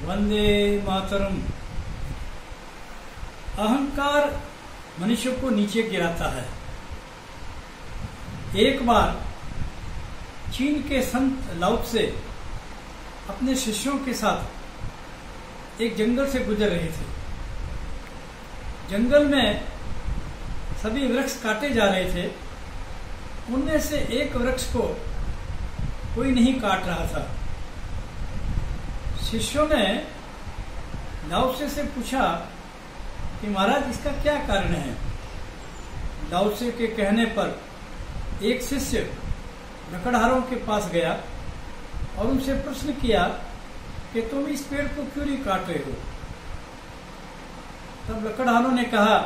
वंदे मातरम। अहंकार मनुष्य को नीचे गिराता है। एक बार चीन के संत लाओ त्से अपने शिष्यों के साथ एक जंगल से गुजर रहे थे। जंगल में सभी वृक्ष काटे जा रहे थे। उनमें से एक वृक्ष को कोई नहीं काट रहा था। शिष्यों ने लाओ त्से से पूछा कि महाराज इसका क्या कारण है। लाओ त्से के कहने पर एक शिष्य लकड़हारों के पास गया और उनसे प्रश्न किया कि तुम इस पेड़ को क्यों नहीं काट रहे हो। तब लकड़हारों ने कहा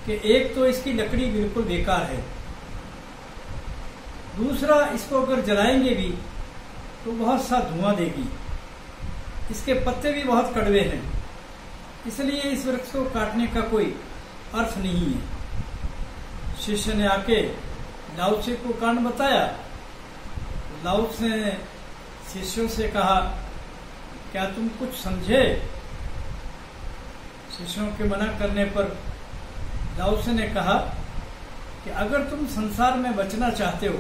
कि एक तो इसकी लकड़ी बिल्कुल बेकार है, दूसरा इसको अगर जलाएंगे भी तो बहुत सा धुआं देगी, इसके पत्ते भी बहुत कड़वे हैं, इसलिए इस वृक्ष को काटने का कोई अर्थ नहीं है। शिष्य ने आके लाओ त्से को कारण बताया। लाओ त्से ने शिष्यों से कहा, क्या तुम कुछ समझे। शिष्यों के मना करने पर लाओ त्से ने कहा कि अगर तुम संसार में बचना चाहते हो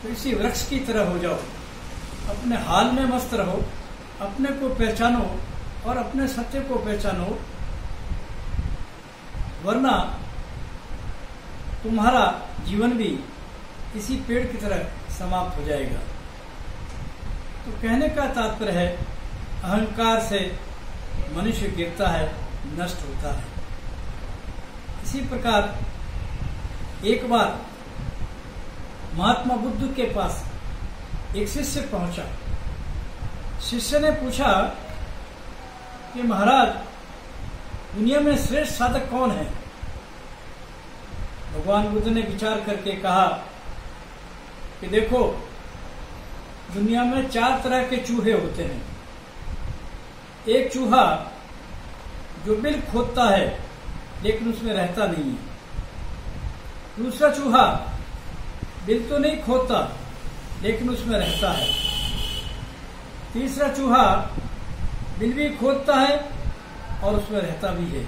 तो इसी वृक्ष की तरह हो जाओ, अपने हाल में मस्त रहो, अपने को पहचानो और अपने सत्य को पहचानो, वरना तुम्हारा जीवन भी इसी पेड़ की तरह समाप्त हो जाएगा। तो कहने का तात्पर्य है, अहंकार से मनुष्य गिरता है, नष्ट होता है। इसी प्रकार एक बार महात्मा बुद्ध के पास एक शिष्य पहुंचा। शिष्य ने पूछा कि महाराज दुनिया में श्रेष्ठ साधक कौन है। भगवान बुद्ध ने विचार करके कहा कि देखो, दुनिया में 4 तरह के चूहे होते हैं। एक चूहा जो बिल खोदता है लेकिन उसमें रहता नहीं है। दूसरा चूहा बिल तो नहीं खोदता लेकिन उसमें रहता है। तीसरा चूहा बिल भी खोदता है और उसमें रहता भी है।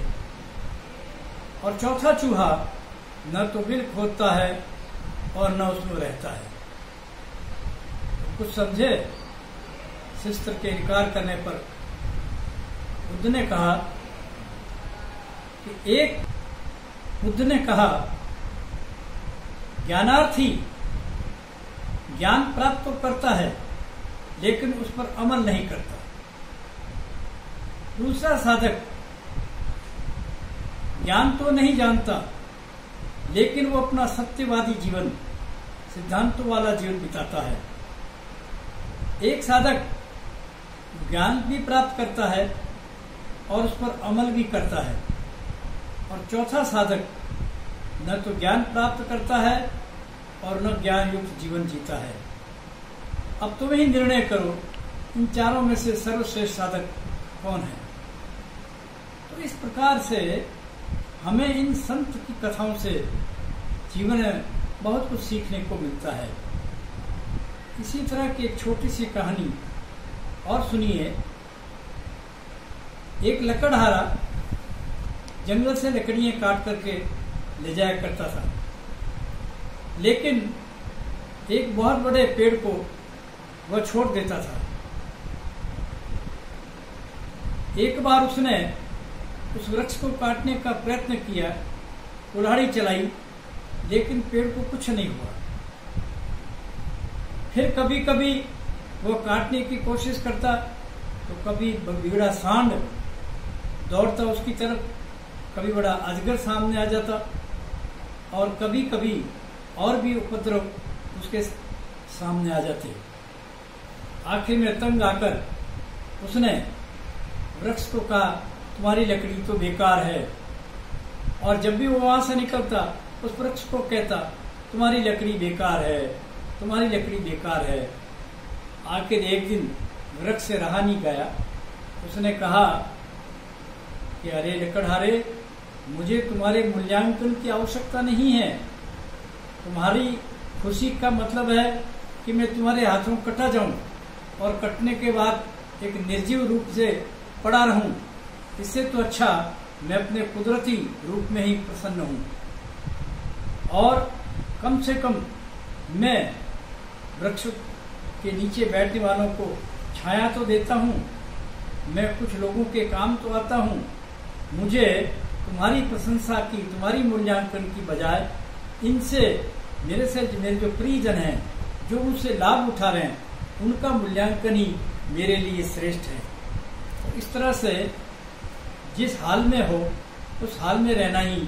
और चौथा चूहा न तो बिल खोदता है और न उसमें रहता है। कुछ समझे। शिष्य के इनकार करने पर बुद्ध ने कहा कि एक बुद्ध ने कहा, ज्ञानार्थी ज्ञान प्राप्त तो करता है लेकिन उस पर अमल नहीं करता। दूसरा साधक ज्ञान तो नहीं जानता लेकिन वो अपना सत्यवादी जीवन, सिद्धांतों वाला जीवन बिताता है। एक साधक ज्ञान भी प्राप्त करता है और उस पर अमल भी करता है। और चौथा साधक न तो ज्ञान प्राप्त करता है और न ज्ञान युक्त जीवन जीता है। अब तुम ही निर्णय करो, इन चारों में से सर्वश्रेष्ठ साधक कौन है। तो इस प्रकार से हमें इन संत की कथाओं से जीवन में बहुत कुछ सीखने को मिलता है। इसी तरह की एक छोटी सी कहानी और सुनिए। एक लकड़हारा जंगल से लकड़ियां काट करके ले जाया करता था, लेकिन एक बहुत बड़े पेड़ को वह छोड़ देता था। एक बार उसने उस वृक्ष को काटने का प्रयत्न किया, कुल्हाड़ी चलाई, लेकिन पेड़ को कुछ नहीं हुआ। फिर कभी कभी वो काटने की कोशिश करता तो कभी बिगड़ा सांड दौड़ता उसकी तरफ, कभी बड़ा अजगर सामने आ जाता और कभी कभी और भी उपद्रव उसके सामने आ जाते। आखिर में तंग आकर उसने वृक्ष को कहा, तुम्हारी लकड़ी तो बेकार है। और जब भी वो वहां से निकलता उस वृक्ष को कहता, तुम्हारी लकड़ी बेकार है, तुम्हारी लकड़ी बेकार है। आखिर एक दिन वृक्ष से रहा नहीं गया, उसने कहा कि अरे लकड़हारे, मुझे तुम्हारे मूल्यांकन की आवश्यकता नहीं है। तुम्हारी खुशी का मतलब है कि मैं तुम्हारे हाथों कटा जाऊं और कटने के बाद एक निर्जीव रूप से पड़ा रहूं, इससे तो अच्छा मैं अपने कुदरती रूप में ही प्रसन्न हूं। और कम से कम मैं वृक्ष के नीचे बैठने वालों को छाया तो देता हूं, मैं कुछ लोगों के काम तो आता हूं। मुझे तुम्हारी प्रशंसा की, तुम्हारी मूल्यांकन की बजाय इनसे मेरे जो प्रियजन हैं, जो उनसे लाभ उठा रहे हैं, उनका मूल्यांकन ही मेरे लिए श्रेष्ठ है। तो इस तरह से जिस हाल में हो उस हाल में रहना ही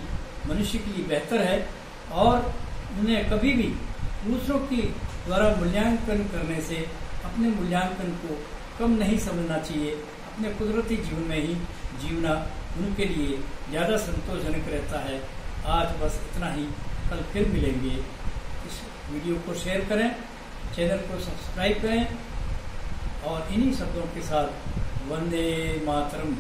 मनुष्य के लिए बेहतर है। और उन्हें कभी भी दूसरों की द्वारा मूल्यांकन करने से अपने मूल्यांकन को कम नहीं समझना चाहिए। अपने कुदरती जीवन में ही जीवना उनके लिए ज़्यादा संतोषजनक रहता है। आज बस इतना ही, कल फिर मिलेंगे। इस वीडियो को शेयर करें, चैनल को सब्सक्राइब करें और इन्हीं शब्दों के साथ वंदे मातरम।